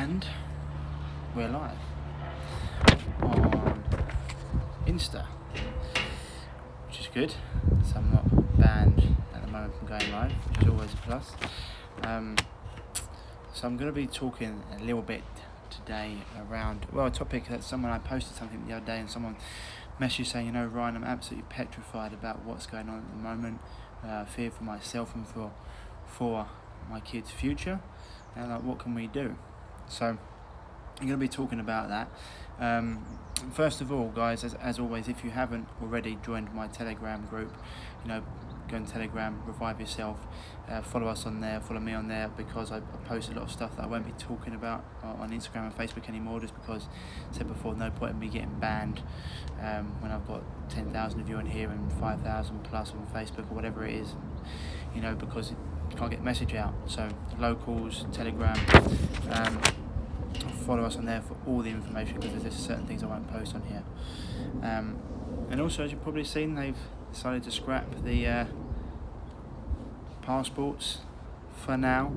And we're live on Insta, which is good. So I'm not banned at the moment from going live, which is always a plus. So I'm going to be talking a little bit today around, a topic that I posted something the other day and someone messaged saying, Ryan, I'm absolutely petrified about what's going on at the moment. Fear for myself and for my kids' future. And what can we do? So I'm going to be talking about that. First of all, guys, as always, if you haven't already joined my Telegram group, go on Telegram, Revive Yourself, follow us on there, follow me on there, because I post a lot of stuff that I won't be talking about on Instagram and Facebook anymore, just because, I said before, no point in me getting banned when I've got 10,000 of you on here and 5,000 plus on Facebook or whatever it is, because you can't get the message out. So locals, Telegram, follow us on there for all the information, because there's certain things I won't post on here. And also, as you've probably seen, they've decided to scrap the passports for now.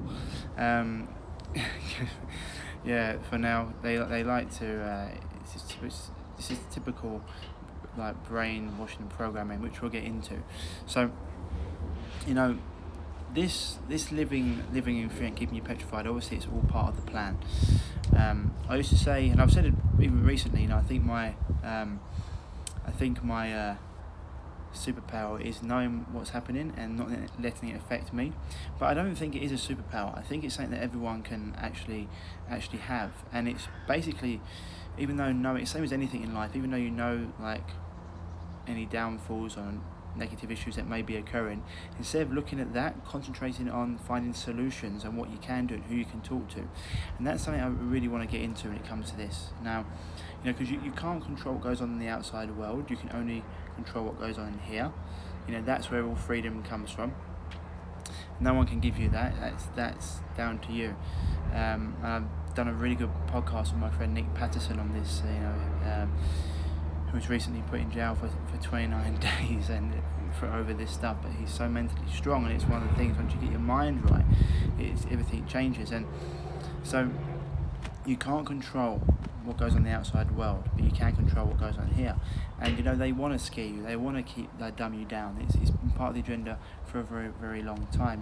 For now they like to. This is typical brainwashing and programming, which we'll get into. So, this living in fear and keeping you petrified, obviously it's all part of the plan. I used to say, and I've said it even recently, I think my superpower is knowing what's happening and not letting it affect me. But I don't think it is a superpower. I think it's something that everyone can actually have, and it's basically, even though it's the same as anything in life, even though any downfalls or negative issues that may be occurring, instead of looking at that, concentrating on finding solutions and what you can do and who you can talk to. And that's something I really want to get into when it comes to this. Now, because you can't control what goes on in the outside world, you can only control what goes on in here. That's where all freedom comes from. No one can give you that. That's down to you. I've done a really good podcast with my friend Nick Patterson on this, who was recently put in jail for 29 days and for over this stuff, but he's so mentally strong, and it's one of the things, once you get your mind right, everything changes. And so you can't control what goes on in the outside world, but you can control what goes on here. And they want to scare you, they want to dumb you down. It's been part of the agenda for a very, very long time.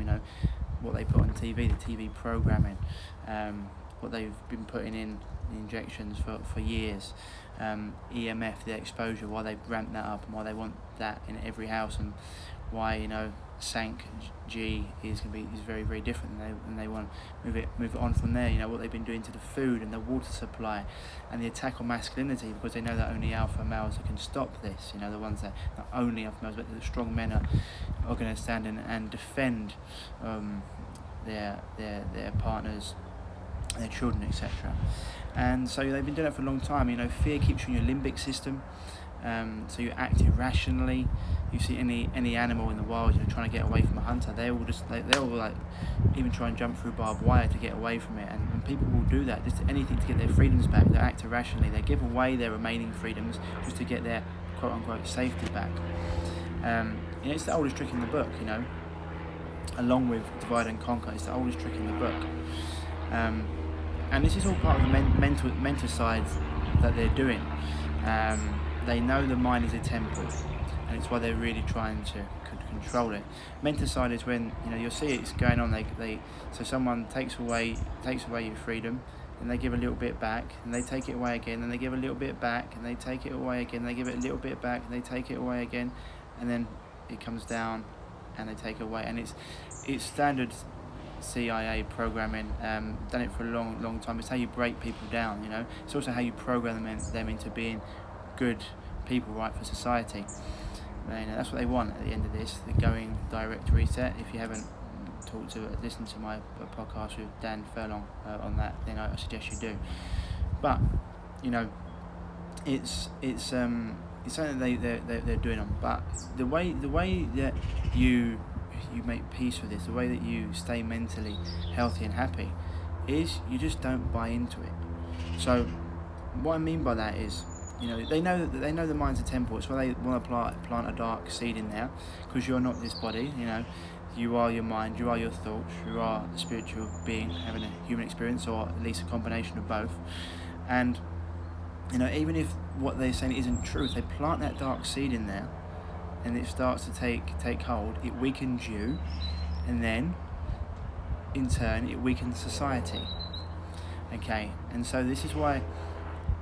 What they put on TV, the TV programming, what they've been putting in the injections for years, EMF, the exposure, why they ramp that up and why they want that in every house, and why Sank G is very, very different, and they want to move it on from there. What they've been doing to the food and the water supply, and the attack on masculinity, because they know that only alpha males can stop this. The ones that, not only alpha males, but the strong men are going to stand in and defend their partners, their children, etc. And so they've been doing that for a long time. Fear keeps you in your limbic system, so you act irrationally. You see any animal in the wild, trying to get away from a hunter, they'll even try and jump through barbed wire to get away from it. And people will do that, just anything to get their freedoms back. They act irrationally. They give away their remaining freedoms just to get their quote unquote safety back. It's the oldest trick in the book, along with divide and conquer. It's the oldest trick in the book. And this is all part of the mental side that they're doing. They know the mind is a temple, and it's why they're really trying to control it. Mental side is when you'll see it's going on. So someone takes away your freedom, and they give a little bit back, and they take it away again, and they give a little bit back, and they take it away again. They give it a little bit back, and they take it away again, and then it comes down, and they take it away. And it's standard CIA programming, done it for a long time. It's how you break people down. It's also how you program them into being good people, right, for society. That's what they want at the end of this, the going direct reset. If you haven't listened to my podcast with Dan Furlong on that, then I suggest you do. But it's something they're doing on. But the way that you make peace with this, the way that you stay mentally healthy and happy, is you just don't buy into it. So what I mean by that is, they know the mind's a temple. It's why they want to plant a dark seed in there, because you're not this body. You are your mind, you are your thoughts, you are a spiritual being having a human experience, or at least a combination of both. And even if what they're saying isn't true, if they plant that dark seed in there and it starts to take hold, it weakens you, and then in turn it weakens society. Okay, and so this is why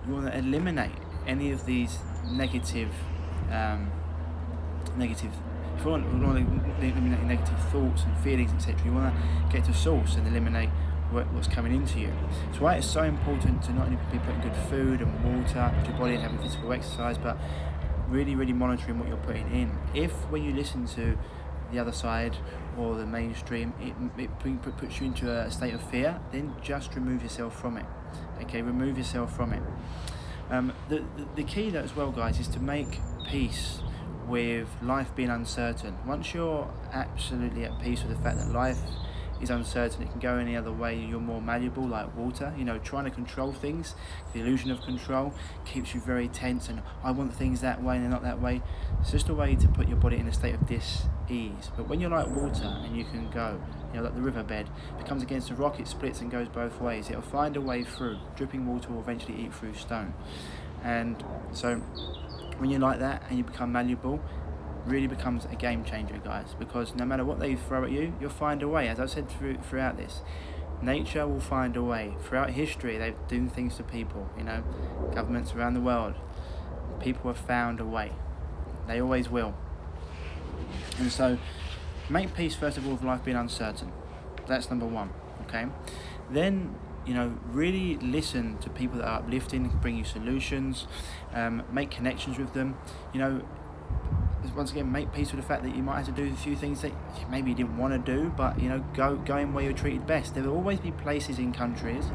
you want to eliminate any of these negative if you want to eliminate negative thoughts and feelings, etc., you want to get to source and eliminate what's coming into you. That's why it's so important to not only be putting good food and water into your body and having physical exercise, but really, really monitoring what you're putting in. If when you listen to the other side or the mainstream, it puts you into a state of fear, then just remove yourself from it. Okay, remove yourself from it. The key though as well, guys, is to make peace with life being uncertain. Once you're absolutely at peace with the fact that life is uncertain, it can go any other way, you're more malleable like water. Trying to control things, the illusion of control keeps you very tense, and I want things that way and they're not that way. It's just a way to put your body in a state of dis-ease. But when you're like water and you can go, like the riverbed, it comes against a rock, it splits and goes both ways. It'll find a way through. Dripping water will eventually eat through stone. And so when you're like that and you become malleable, really becomes a game changer, guys, because no matter what they throw at you, you'll find a way. As I said throughout this, nature will find a way. Throughout history, they've done things to people, governments around the world, people have found a way. They always will. And so make peace first of all with life being uncertain. That's number one. Okay, then really listen to people that are uplifting, bring you solutions, make connections with them. Once again, make peace with the fact that you might have to do a few things that maybe you didn't want to do, but go in where you're treated best. There will always be places in countries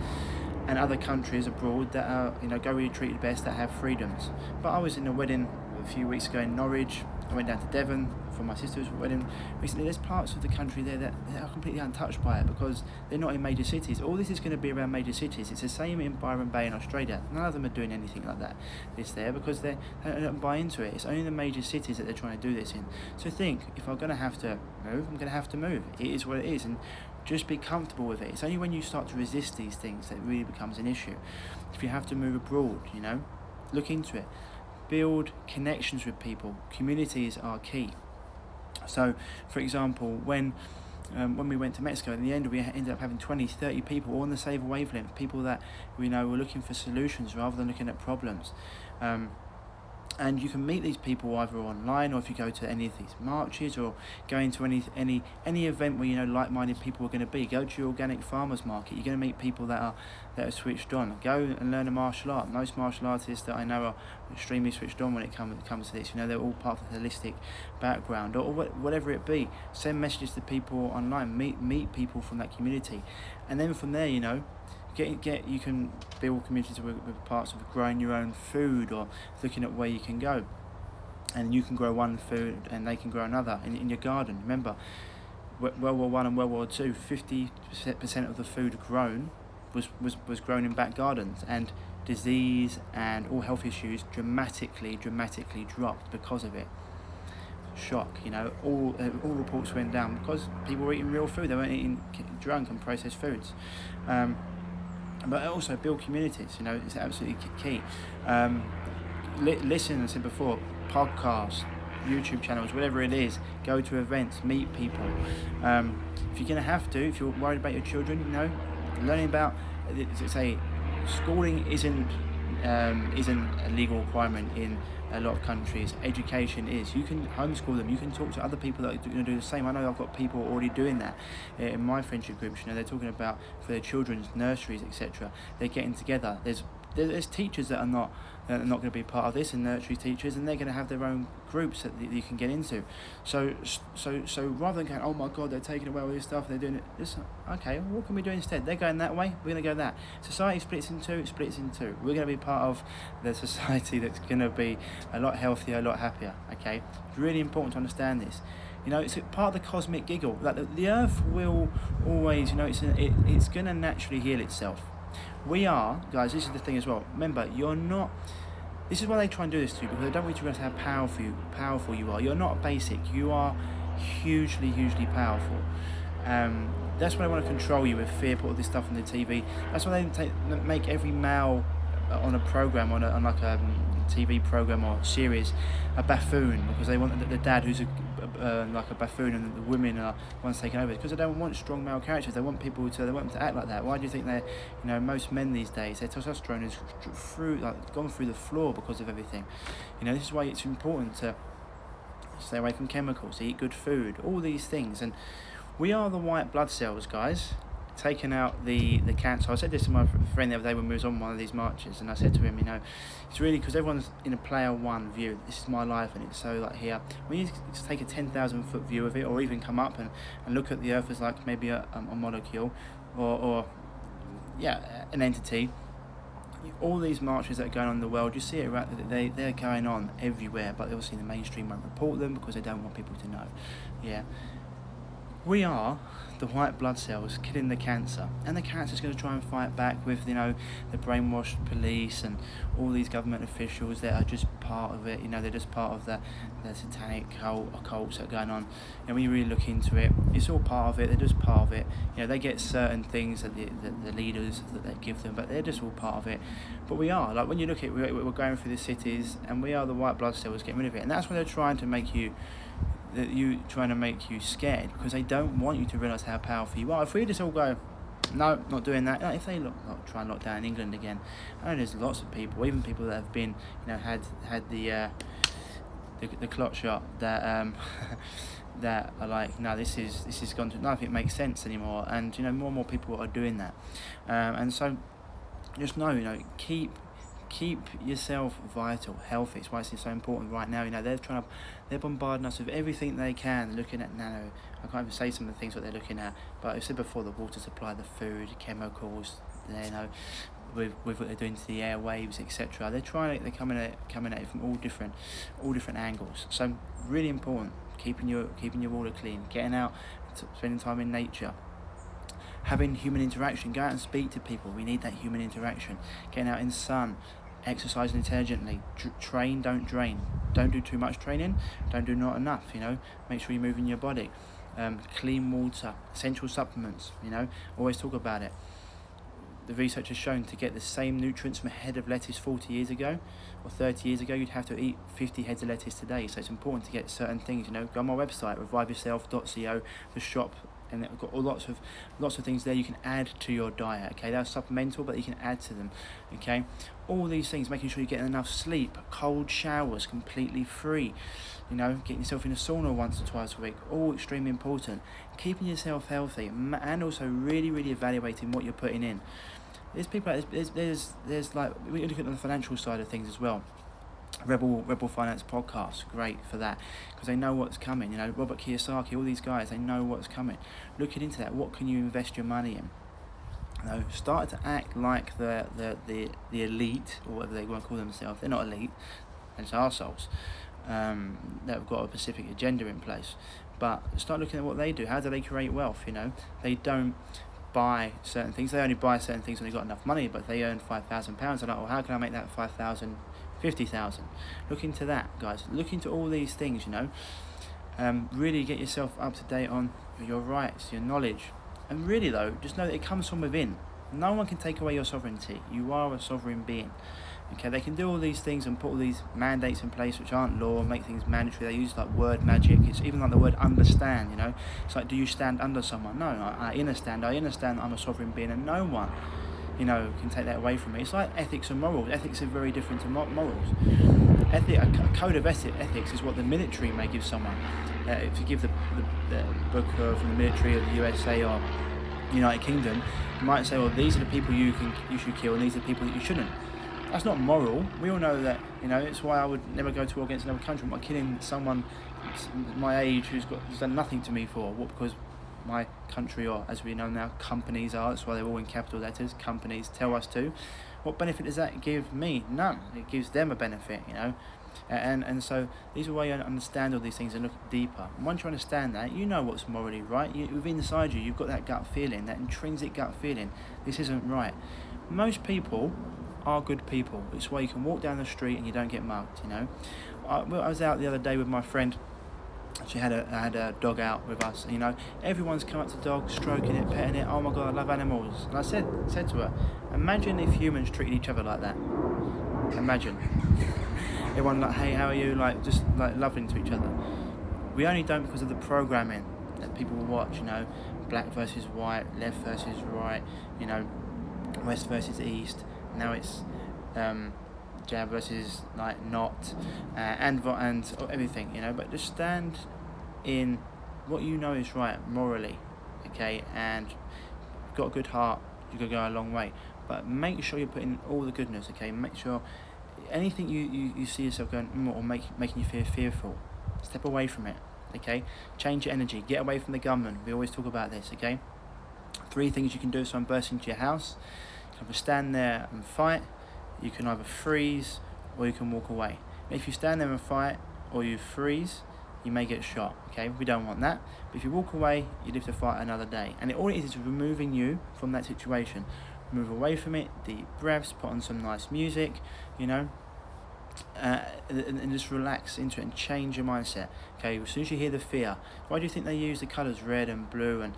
and other countries abroad that are go where you're treated best, that have freedoms. But I was in a wedding a few weeks ago in Norwich. I went down to Devon for my sister's wedding recently. There's parts of the country there that are completely untouched by it because they're not in major cities. All this is going to be around major cities. It's the same in Byron Bay in Australia. None of them are doing anything like that. It's there because they don't buy into it. It's only the major cities that they're trying to do this in. So think, if I'm going to have to move, I'm going to have to move. It is what it is, and just be comfortable with it. It's only when you start to resist these things that it really becomes an issue. If you have to move abroad, look into it. Build connections with people. Communities are key. So, for example, when we went to Mexico, in the end we ended up having 20, 30 people all on the same wavelength, people that were looking for solutions rather than looking at problems. And you can meet these people either online, or if you go to any of these marches, or go into any event where like-minded people are going to be. Go to your organic farmers market. You're going to meet people that are switched on. Go and learn a martial art. Most martial artists that I know are extremely switched on when it comes to this. They're all part of the holistic background, or whatever it be. Send messages to people online. Meet people from that community, and then from there, you can build communities with parts of growing your own food, or looking at where you can go, and you can grow one food and they can grow another in your garden. Remember, World War I and World War II, 50% of the food grown was grown in back gardens, and disease and all health issues dramatically dropped because of it. Shock, all reports went down because people were eating real food. They weren't eating drunk and processed foods. But also build communities, it's absolutely key. Listen, as I said before, podcasts, YouTube channels, whatever it is, go to events, meet people. If you're going to have to, if you're worried about your children, learning about, schooling isn't a legal requirement in a lot of countries. Education is. You can homeschool them. You can talk to other people that are going to do the same. I know I've got people already doing that in my friendship groups. They're talking about for their children's nurseries, etc. They're getting together. There's teachers that are not going to be part of this, and nursery teachers, and they're going to have their own groups that you can get into. So rather than going, oh my God, they're taking away all this stuff, they're doing it. Listen, okay, what can we do instead? They're going that way, we're going to go that. Society splits in two. We're going to be part of the society that's going to be a lot healthier, a lot happier. Okay, it's really important to understand this. It's a part of the cosmic giggle. Like the Earth will always, it's going to naturally heal itself. We are, guys, this is the thing as well. Remember, you're not, this is why they try and do this to you, because they don't want you to realize how powerful you are. You're not basic. You are hugely powerful. That's why they want to control you with fear, put all this stuff on the TV. That's why they make every male on a program, on like a TV program or series, a buffoon, because they want the dad who's like a buffoon, and the women are ones taking over, because they don't want strong male characters. They want them to act like that. Why do you think most men these days, their testosterone is gone through the floor because of everything? This is why it's important to stay away from chemicals, eat good food, all these things. And we are the white blood cells, guys, taking out the cancer. I said this to my friend the other day when we was on one of these marches, and I said to him, it's really because everyone's in a player one view. This is my life, and it's so like here. When you just take a 10,000 foot view of it, or even come up and look at the Earth as like maybe a molecule, or an entity. All these marches that are going on in the world, you see it, right? They're going on everywhere, but obviously the mainstream won't report them because they don't want people to know. Yeah. We are the white blood cells killing the cancer, and the cancer's going to try and fight back with the brainwashed police and all these government officials that are just part of it. They're just part of the satanic occults that are going on. And when you really look into it, it's all part of it. They're just part of it. They get certain things that the leaders that they give them, but they're just all part of it. But we are, like, when you look at it, we're going through the cities, and we are the white blood cells getting rid of it, and that's why they're trying to make you scared, because they don't want you to realise how powerful you are. If we just all go, no, not doing that. If they try and lock down England again, I know there's lots of people, even people that have been, had the clot shot, that that are like, no, this is gone to nothing. It makes sense anymore, and more and more people are doing that, and so just know, keep yourself vital, healthy. It's why it's so important right now. They're bombarding us with everything they can, looking at nano. I can't even say some of the things what they're looking at, but I said before, the water supply, the food, chemicals, with what they're doing to the airwaves, etc. They're coming at it from all different angles. So really important, keeping your water clean, getting out, spending time in nature, having human interaction. Go out and speak to people. We need that human interaction. Getting out in the sun, exercising intelligently, train, don't drain. Don't do too much training, don't do not enough. Make sure you're moving your body. Clean water, essential supplements. Always talk about it. The research has shown to get the same nutrients from a head of lettuce 40 years ago or 30 years ago, you'd have to eat 50 heads of lettuce today. So it's important to get certain things. Go on my website, reviveyourself.co, the shop, and I've got lots of things there you can add to your diet. Okay, they're supplemental, but you can add to them. Okay, all these things, making sure you're getting enough sleep, cold showers completely free, getting yourself in a sauna once or twice a week, all extremely important. Keeping yourself healthy, and also really evaluating what you're putting in. There's people like there's like, we look at the financial side of things as well. Rebel Finance podcast, great for that, because they know what's coming. Robert Kiyosaki, all these guys, they know what's coming. Looking into that, what can you invest your money in? Start to act like the elite, or whatever they want to call themselves. They're not elite, they're just arseholes that have got a specific agenda in place. But start looking at what they do. How do they create wealth? They don't buy certain things. They only buy certain things when they've got enough money, but they earn £5,000. They're like, well, how can I make that 5,000, 50,000? Look into that, guys. Look into all these things, really get yourself up to date on your rights, your knowledge. And really though, just know that it comes from within. No one can take away your sovereignty. You are a sovereign being. Okay, they can do all these things and put all these mandates in place which aren't law, make things mandatory. They use like word magic. It's even like the word understand, It's like, do you stand under someone? No, I understand. I understand that I'm a sovereign being, and no one, can take that away from me. It's like ethics and morals. Ethics are very different to morals. A code of ethics is what the military may give someone. If you give the book from the military of the USA or United Kingdom, you might say, well, these are the people you should kill, and these are the people that you shouldn't. That's not moral. We all know that. It's why I would never go to war against another country. I'm not killing someone my age who's done nothing to me for. What? Because my country, or as we know now, companies are. That's why they're all in capital letters. Companies tell us to. What benefit does that give me? None. It gives them a benefit, And so these are why you understand all these things and look deeper. And once you understand that, you know what's morally right. Within inside you've got that gut feeling, that intrinsic gut feeling. This isn't right. Most people are good people. It's why you can walk down the street and you don't get mugged. I was out the other day with my friend, She had I had a dog out with us. You know, everyone's come up to the dog, stroking it, petting it. Oh my God, I love animals. And I said to her, imagine if humans treated each other like that. Imagine. Everyone like, hey, how are you? Like, just like loving to each other. We only don't because of the programming that people will watch. You know, black versus white, left versus right. You know, west versus east. Now it's jab versus like not, and everything. You know, but just stand in what you know is right morally, okay, and you've got a good heart, you can go a long way. But make sure you're putting all the goodness, okay. Make sure anything you see yourself going or making you feel fearful, step away from it, okay. Change your energy, get away from the gunman. We always talk about this, okay. 3 things you can do if someone bursts into your house. You can either stand there and fight, you can either freeze, or you can walk away. If you stand there and fight or you freeze, you may get shot, okay. We don't want that. But if you walk away, you live to fight another day. And all it is removing you from that situation. Move away from it, deep breaths, put on some nice music, you know, and just relax into it and change your mindset. Okay, as soon as you hear the fear, why do you think they use the colours red and blue and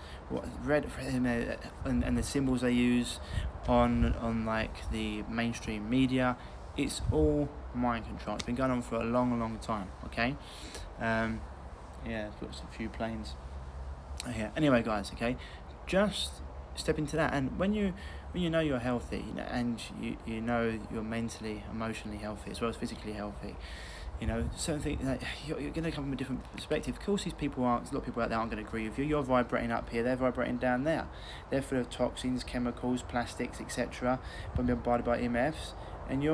and the symbols they use on like the mainstream media? It's all mind control. It's been going on for a long time. Okay, yeah, I've got a few planes here. Anyway, guys, okay, just step into that, and when you know you're healthy, you know, and you know you're mentally, emotionally healthy as well as physically healthy, you know, certain things like, you're going to come from a different perspective. Of course, a lot of people out there aren't going to agree with you. You're vibrating up here, they're vibrating down there. They're full of toxins, chemicals, plastics, etc. Bombarded by EMFs. And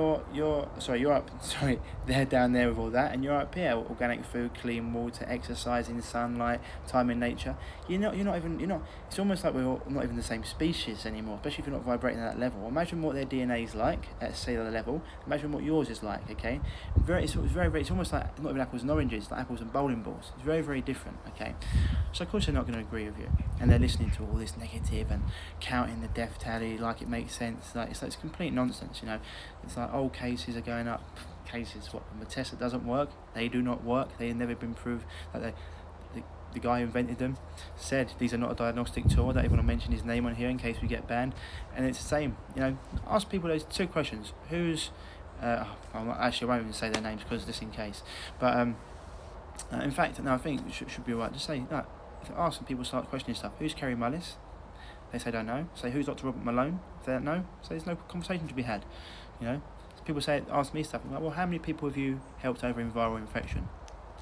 they're down there with all that, and you're up here, organic food, clean water, exercising, sunlight, time in nature. It's almost like we're not even the same species anymore, especially if you're not vibrating at that level. Imagine what their DNA is like at cellular level. Imagine what yours is like, okay? It's almost like not even apples and oranges, it's like apples and bowling balls. It's very different, okay? So of course they're not going to agree with you, and they're listening to all this negative and counting the death tally like it makes sense. Like it's complete nonsense, you know. It's like old cases are going up. Cases, what, the test that doesn't work, they do not work. They have never been proved. Like the guy who invented them said these are not a diagnostic tool. I don't even want to mention his name on here in case we get banned. And it's the same, you know. Ask people those 2 questions. Who's I won't even say their names because just in case. But in fact, no, I think it should be alright. Just say that. If ask people start questioning stuff. Who's Kerry Mullis? They say don't know. Say who's Dr. Robert Malone? If they don't know, say there's no conversation to be had. You know, people ask me stuff. I'm like, well, how many people have you helped over in viral infection?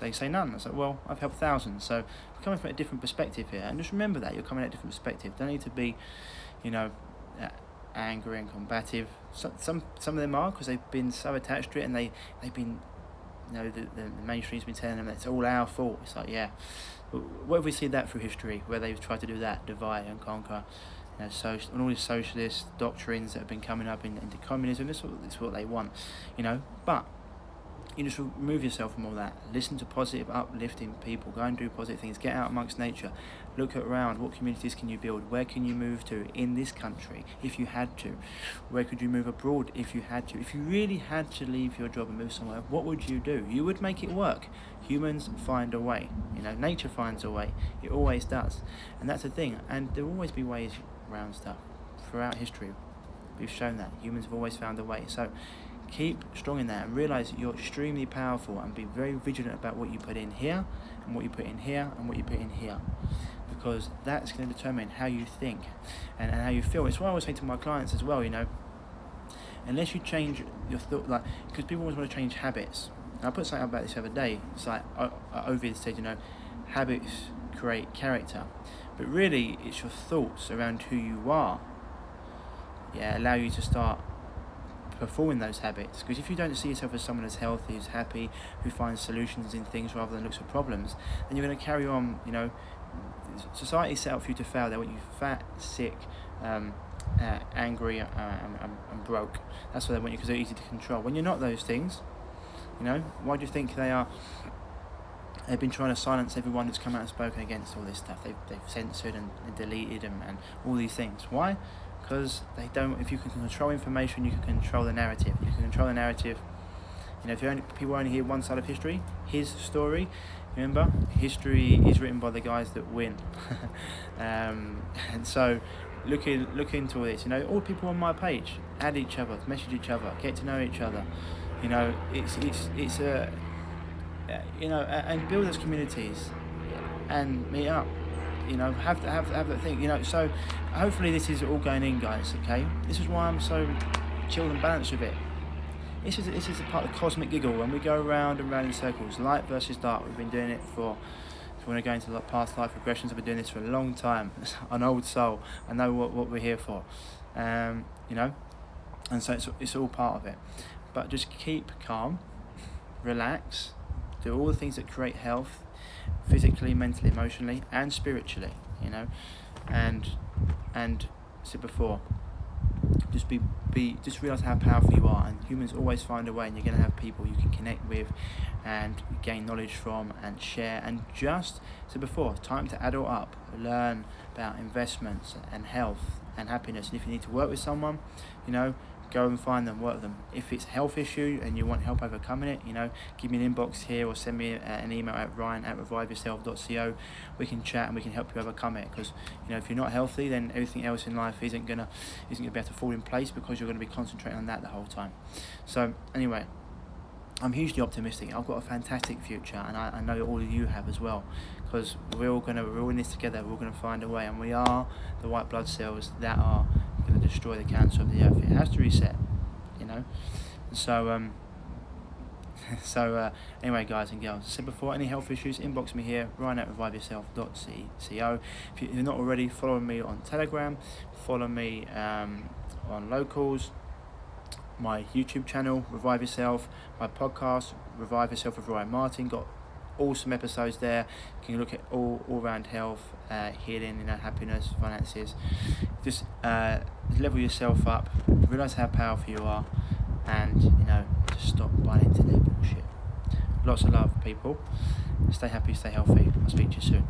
They say none. I was like, well, I've helped thousands. So we're coming from a different perspective here, and just remember that you're coming at a different perspective. Don't need to be, you know, angry and combative. Some of them are because they've been so attached to it, and they've been, you know, the mainstream's been telling them that it's all our fault. It's like, yeah, where have we seen that through history, where they've tried to do that, divide and conquer? You know, and all these socialist doctrines that have been coming up into communism. This is what they want, you know. But you just remove yourself from all that. Listen to positive, uplifting people. Go and do positive things. Get out amongst nature. Look around. What communities can you build? Where can you move to in this country if you had to? Where could you move abroad if you had to? If you really had to leave your job and move somewhere, what would you do? You would make it work. Humans find a way. You know, nature finds a way. It always does. And that's the thing. And there will always be ways around stuff. Throughout history, we've shown that. Humans have always found a way. So keep strong in that and realise that you're extremely powerful, and be very vigilant about what you put in here and what you put in here and what you put in here, because that's going to determine how you think and how you feel. It's what I always say to my clients as well, you know, unless you change your thought, like, because people always want to change habits. And I put something about this the other day. It's like Ovid said, you know, habits create character, but really it's your thoughts around who you are, allow you to start performing those habits. Because if you don't see yourself as someone that's healthy, who's happy, who finds solutions in things rather than looks for problems, then you're going to carry on. You know, society set up for you to fail. They want you fat, sick, angry, and broke. That's what they want you, because they're easy to control. When you're not those things, you know, why do you think they are? They've been trying to silence everyone who's come out and spoken against all this stuff. They've censored and deleted and all these things. Why? Because they don't. If you can control information, you can control the narrative. You can control the narrative, You know, if people only hear one side of history, his story, remember, history is written by the guys that win. And so look into all this. You know, all people on my page, add each other, message each other, get to know each other. You know, it's a you know, and build those communities and meet up. You know, have that thing. You know, so hopefully this is all going in, guys. Okay, this is why I'm so chilled and balanced with it. This is a part of the cosmic giggle when we go round and round in circles, light versus dark. We've been doing it for. If you want to go into the past life regressions, I've been doing this for a long time. An old soul. I know what we're here for. You know, and so it's all part of it. But just keep calm, relax, do all the things that create health, physically, mentally, emotionally, and spiritually. You know, and said before, just just realize how powerful you are, and humans always find a way, and you're going to have people you can connect with and gain knowledge from and share. And just said before, time to adult up, learn about investments and health and happiness. And if you need to work with someone, you know, go and find them, work with them. If it's a health issue and you want help overcoming it, you know, give me an inbox here or send me an email at ryan@reviveyourself.co. We can chat and we can help you overcome it, because, you know, if you're not healthy, then everything else in life isn't gonna be able to fall in place, because you're going to be concentrating on that the whole time. So anyway, I'm hugely optimistic. I've got a fantastic future, and I know all of you have as well, because we're all in this together. We're going to find a way, and we are the white blood cells that are going to destroy the cancer of the earth. It has to reset, you know. So anyway, guys and girls, as I said before, any health issues, inbox me here, ryan@reviveyourself.co. If you're not already following me on Telegram, follow me on Locals, my YouTube channel, Revive Yourself, my podcast, Revive Yourself with Ryan Martin. Got awesome episodes there. You can look at all round health, healing, you know, happiness, finances. Just level yourself up, realise how powerful you are, and, you know, just stop buying into their bullshit. Lots of love, people. Stay happy, stay healthy. I'll speak to you soon.